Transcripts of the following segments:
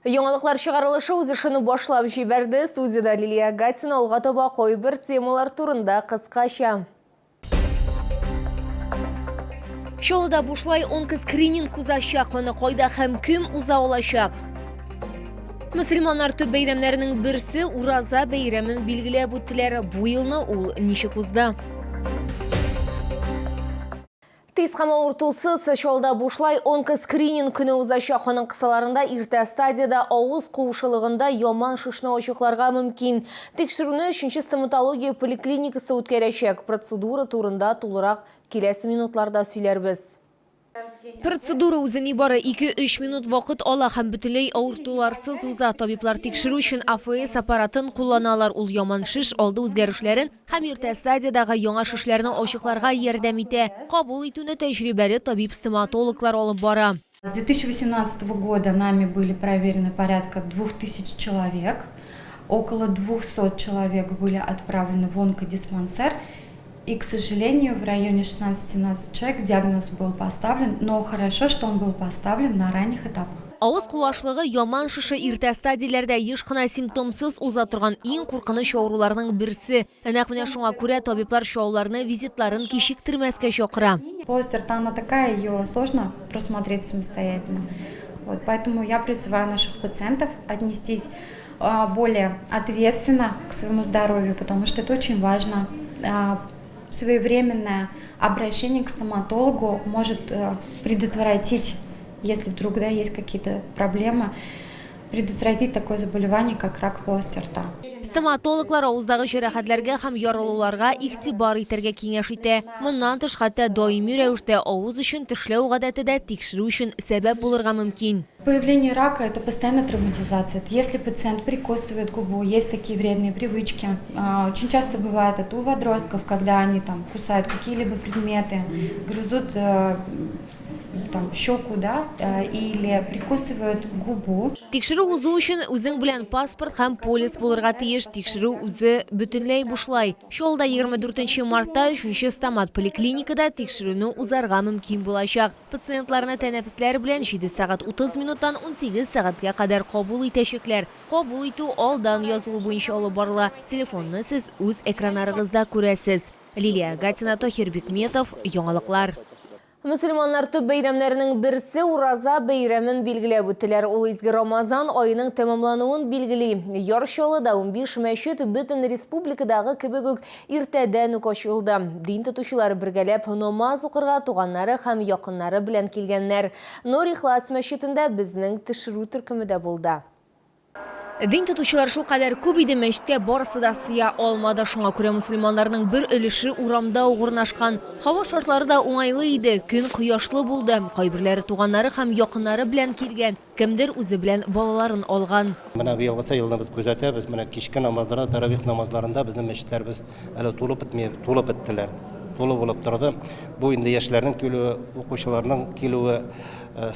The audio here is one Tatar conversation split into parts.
Яңалыклар чыгарылышы үз эшен башлап җибәрде. Студияда Лилия Гатина алга таба кайбер темалар турында кыскача. Чаллыда бушлай онкоскрининг узачак, аны кайда һәм кем уза алачак? Мөселманнар төп бәйрәмнәренең берсе Ураза бәйрәмен билгеләп үттеләр. Бу елны ул ничек узды? Тиз һәм авыртусыз Чаллыда бушлай онкоскрининг көне узачак. Аның кысаларында иртә стадияда авыз куышылыгында яман шишне ачыкларга мөмкин. Тикшерүне 3-нче стоматология поликлиникасы үткәрәчәк. Процедура турында тулырак киләсе минутларда сөйләрбез. Процедура үзе нибары 2-3 минут вакыт ала һәм бөтенләй авыртуларсыз уза. Табиблар тикшерү өчен АФС аппаратын кулланалар. Ул яман шиш алды үзгәрешләрен һәм иртә стадиядагы яңа шишләрне ачыкларга ярдәм итә. Кабул итүне тәҗрибәле табиб-стоматологлар алып бара. С 2018 года нами были проверены порядка 2000 человек. Около 200 человек были отправлены в онкодиспансер. И, к сожалению, в районе 16-17 человек диагноз был поставлен, но хорошо, что он был поставлен на ранних этапах. Авыз куашлыгы яман шише иртә стадияләрдә еш кына симптомсыз уза торган иң куркыныч авыруларның берсе. Нәкъ менә шуңа күрә табиблар шауларны визитларын кичиктермәскә чакыра. Полость рта, она такая, ее сложно просмотреть самостоятельно. Вот, поэтому я призываю наших пациентов отнестись более ответственно к своему здоровью, потому что это очень важно. Своевременное обращение к стоматологу может предотвратить, если вдруг есть какие-то проблемы, предотвратить такое заболевание, как рак полости рта. Стоматологлар авыздагы җәрәхәтләргә һәм ярылуларга игътибар итәргә киңәш итә. Моннан тыш хәтта даими рәвештә авыз өчен тешләү гадәте дә тикшерү өчен сәбәп булырга мөмкин. Появление рака – это постоянная травматизация. Это если пациент прикусывает губу, есть такие вредные привычки. Очень часто бывает это у подростков, когда они там кусают какие-либо предметы, грызут щеку, или прикусывают губу. Тикшерү узу өчен үзең белән паспорт һәм полис булырга тиеш. Тикшерү үзе бөтенләй бушлай. Чаллыда 24 мартта 3-нче стомат поликлиникада тикшерүне узарга мөмкин булачак. Пациентларны тәнәфесләр белән 7 сәгать 30 минуттан 18 сәгатькә кадәр кабул итәчәкләр. Кабул итү алдан язылу буенча алып барыла. Телефонны сез үз экраннарыгызда күрәсез. Лилия Гатина, Тохир Бикметов, Яңалыклар. Мөселманнар төп бәйрәмнәренең берсе Ураза бәйрәмен билгеләп үттеләр. Ул изге Рамазан айының тәмамлануын билгели. Чаллыда 15 мәчет бөтен республикадагы кебек үк иртәдән үк ачылды. Дин тотучылар бергәләп намаз укырга туганнары һәм якыннары белән килгәннәр. Нур Ихлас мәчетендә безнең тикшерү төркеме дә булды. Дин тотучылар шул кадәр күп иде, мәчеткә барысы да сыя алмады. Шуңа күрә мөселманнарның бер өлеше урамда урнашкан. Һава шартлары да уңайлы иде, көн кояшлы булды. Кайберләре туганнары һәм якыннары белән килгән, кемдер үзе белән балаларын алган. Менә быелгы елны без күзәтәбез, менә кичке намазларда, таравих намазларында безнең мәчетләрбез әле тулып беттеләр. Тулы булып торды. Бу инде яшьләрнең килүе, укучыларның килүе,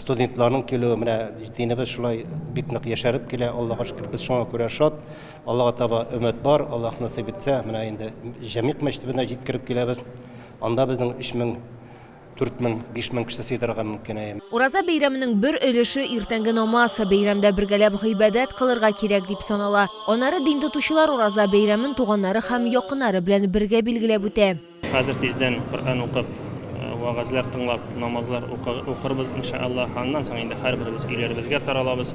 студентларның килүе, менә динебез шулай бик нык яшәреп килә. Аллаһка шөкер, без шуңа күрә шат. Аллаһка таба өмет бар. Аллаһ насыйп итсә, менә инде җәмигъ мәчетенә җиткереп киләбез. Анда безнең 3000 4000, 5000 кеше сыйдырырга мөмкин. Ураза бәйрәменең бер өлеше иртәнге намаз. Бәйрәмдә бергәләп гыйбадәт кылырга кирәк дип санала. Аннары дин тотучылар Ураза бәйрәмен туганнары һәм якыннары белән бергә билгеләп үтә. Хәзер тиздән Коръән укып, вагазлар тыңлап, намазлар укырбыз иншааллах. Аннан соң инде һәрберебез өйләребезгә таралабыз.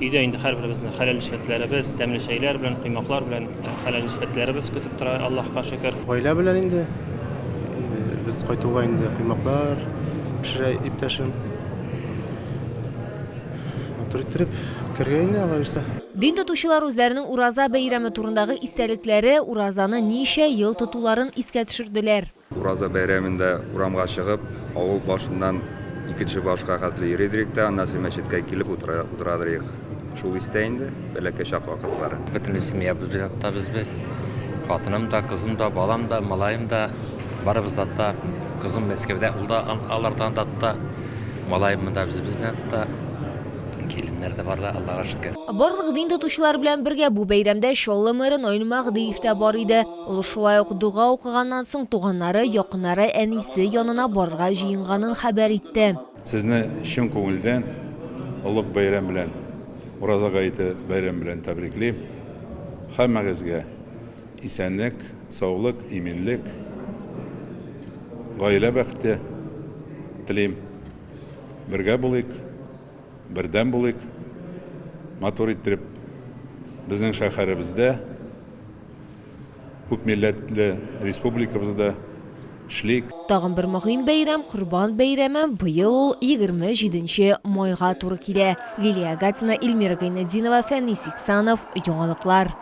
Өйдә инде һәрберебезнең хәләл шифатларыбыз, тәмле шәйләр белән, кыймаклар белән хәләл шифатларыбыз көтеп тора. Аллаһка шөкер. Гаилә белән инде biz кайтуга инде кыймаклар пешерә иптәшем. Матур иттереп кергән Алла бирсә. Дин тотучылар үзләренең Ураза бәйрәме турындагы истәлекләре, Уразаны ничә ел тотуларын искә төшерделәр. Ураза бәйрәмендә урамга чыгып, авыл башыннан икенче башка хәтле йөридек тә, аннан соң мәчеткә килеп утырадык. Шул истә инде, бәләкәй чак вакытлары. Бөтен семья белән biz. Хатыным да, кызым да, балам да, малаем да, барыбыз да, кызым Мәскәүдә, ул да алардан да, малаем да без белән да. Келиннәр дә бар да, Аллаһка шөкер. Барлык дин тотучылар белән бергә бу бәйрәмдә Чаллы мэры Наил Мәгъдиев тә бар иде. Ул шулай ук дуга укыганнан соң туганнары, якыннары, әнисе янына барырга җыенганын хәбәр итте. Сезне чын күңелдән олуг бәйрәм белән Ураза гайты бәйрәм белән тәбриклим. Һәммәгезгә исәнлек, саулык, иминлек, гаилә бәхете телим. Бергә булыйк, бердәм булыйк, матур иттереп безнең шәһәребездә, күп милләтле республикабызда эшлик. Тагын бер мөһим бәйрәм Корбан бәйрәме быел ул 27 майга туры килә. Лилия Гатина, Илмира Гайнетдинова, Фәнис Иксанов, яңалыклар.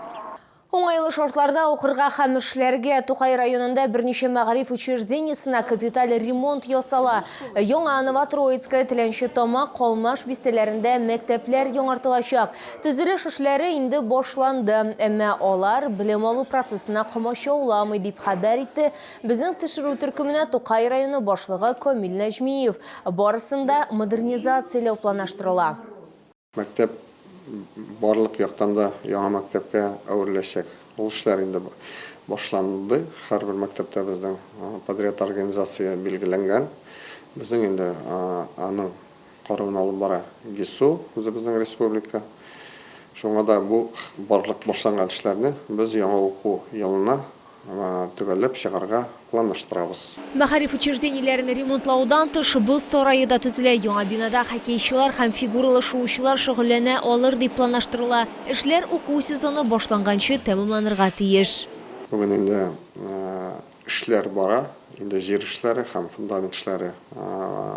Оңайлы шартларда укырга һәм эшләргә Тукай районында берничә мәгариф учреждениесына капиталь ремонт ясала. Яңа Новотроицкая, Теләнче Тамак, Калмаш бистәләрендә мәктәпләр яңартылачак. Төзелеш эшләре инде башланды, әмма алар белем алу процессына комачауламый дип хәбәр итте безнең төшерү төркеменә Тукай районы башлыгы Камил Нәҗмиев. Барысында модернизацияләү планлаштырыла. Мәктәп барлык яктан да яңа мәктәпкә әвереләчәк. Ул эшләр инде башланды. Һәрбер мәктәптә безнең подряд организация билгеләнгән. Безнең инде аның карауын алып бара ГИСУ, безнең республика. Шуңа да бу барлык башланган эшләрне без яңа уку елына төгәлләп чыгарга планлаштырабыз. Мәгариф учреждениеләрен ремонтлаудан тыш боз сарае да төзелә. Яңа бинада хоккейчылар һәм фигуралы шуучылар шөгыльләнә алыр дип планлаштырыла. Эшләр уку сезоны башланганчы тәмамланырга тиеш. Бүген инде эшләр бара, инде җир эшләре һәм фундамент эшләре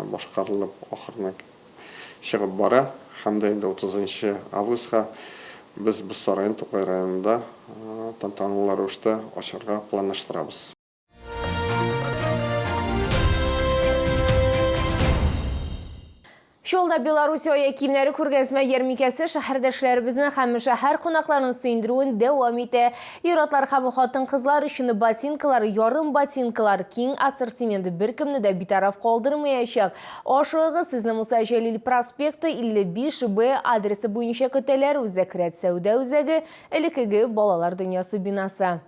башкарылып ахырына чыгып бара. Һәм дә инде 30 августка biz bu sarayın Tokay rayonunda tantanalar rüştə açarga planlaşdırabız. Шолда Белоруссия киемнәре күргәзмә ярминкәсе шәһәрдәшләребезнең һәм шәһәр кунакларының сөендерүен дәвам итә. Ир-атлар һәм хатын-кызлар өчен ботинкалар, ярым ботинкалар, киң ассортимент беркемне дә битараф калдырмаячак. Ашыгы сезне Муса Җәлил проспекты 55Б адресы буенча көтәләр. Үзәкрәт сәүдә үзәге, элекеге балалар дөньясы бинасы.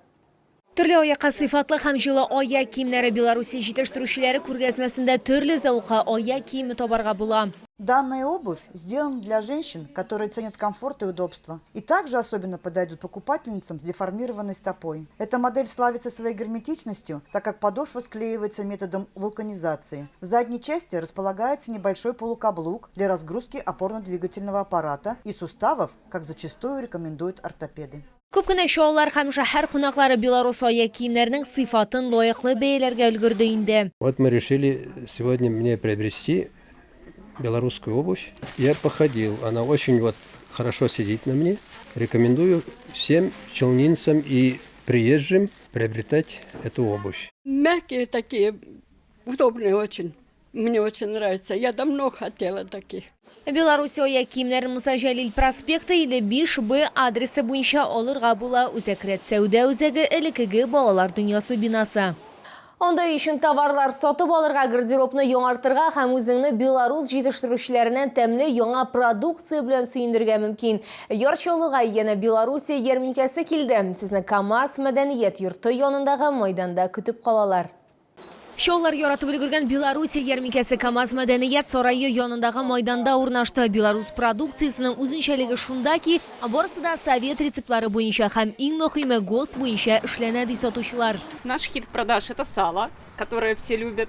Төрле аякка сыйфатлы һәм җылы аяк киемнәре Беларусь җитештерүчеләре күргәзмәсендә төрле зәвыкка аяк киеме табарга була. Данная обувь сделана для женщин, которые ценят комфорт и удобство. И также особенно подойдут покупательницам с деформированной стопой. Эта модель славится своей герметичностью, так как подошва склеивается методом вулканизации. В задней части располагается небольшой полукаблук для разгрузки опорно-двигательного аппарата и суставов, как зачастую рекомендуют ортопеды. Күп кенә шоулар һәм шәһәр кунаклары Беларусь аяк киемнәренең сыйфатын лаеклы бәяләргә өлгерде инде. Вот мы решили сегодня мне приобрести белорусскую обувь. Я походил, она очень хорошо сидит на мне. Рекомендую всем челнинцам и приезжим приобретать эту обувь. Мягкие такие, удобные очень. Мне очень нравится. Я давно хотела таких. Беларусь аяк киемнәрен Муса Җәлил проспекты 55Б адресы буенча алырга була. Үзәкрәт сәүдә үзәге, элекеге балалар дөньясы бинасы. Анда өчен товарлар сатып алырга, гардеробны яңартырга һәм үзеңне Беларусь җитештерүчеләреннән тәмле яңа продукция белән сөендергә мөмкин. Ярчылыга яна Беларусь ярминкәсе килде. Сезне КамАЗ мәдәният йорты янындагы мәйданда көтеп калалар. Шоулар яратып өлгергән Беларусь ярминкәсе КамАЗ мәдәният сарае янындагы мәйданда урнашты. Беларусь продукциясының үзенчәлеге шунда ки, барысы да совет рецептлары буенча һәм иң мөһиме ГОС буенча эшләнә ди сатучылар. Наш хит продаж – это сало, которое все любят.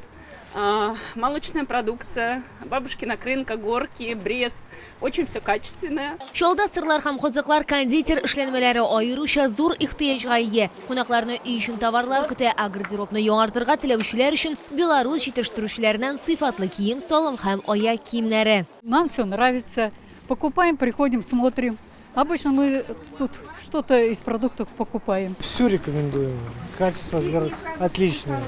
Молочная продукция, бабушкина крынка, горки, Брест. Очень все качественное. Шоуда сырлар һәм кызыклар кондитер эшләнмәләре аеруча зур ихтыяҗга ия. Кунакларны үй өчен товарлар көтә, гардеробны яңартырга теләүчеләр өчен Беларусь җитештерүчеләреннән сыйфатлы кием, салым һәм аяк киемнәре. Нам все нравится. Покупаем, приходим, смотрим. Обычно мы тут что-то из продуктов покупаем. Все рекомендуем. Качество отличное.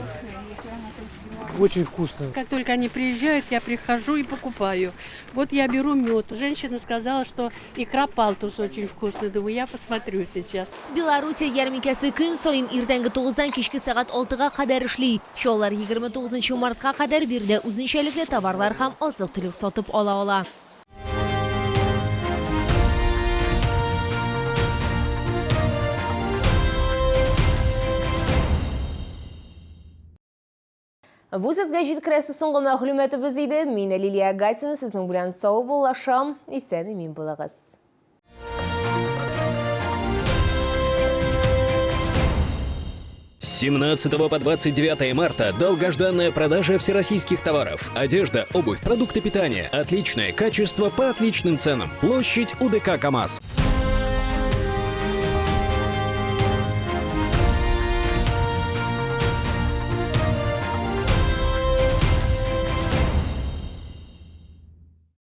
Очень вкусно. Как только они приезжают, я прихожу и покупаю. Вот я беру мед. Женщина сказала, что икра палтус очень вкусный. Думаю, я посмотрю сейчас. Беларусь ярминкәсе көн сайын иртәнге 9-дан кичке сәгать 6-га кадәр эшли. Шоулар 29 мартка кадәр бирдә үзенчәлекле товарлар һәм азык-төлек сатып ала. Бу сезгә җиткерәсе соңгы мәгълүматыбыз иде. Мин Лилия Гатина, сезнең белән сау булашам. Исән-имин булыгыз. С 17 по 29 марта долгожданная продажа всероссийских товаров. Одежда, обувь, продукты питания. Отличное качество по отличным ценам. Площадь УДК КАМАЗ.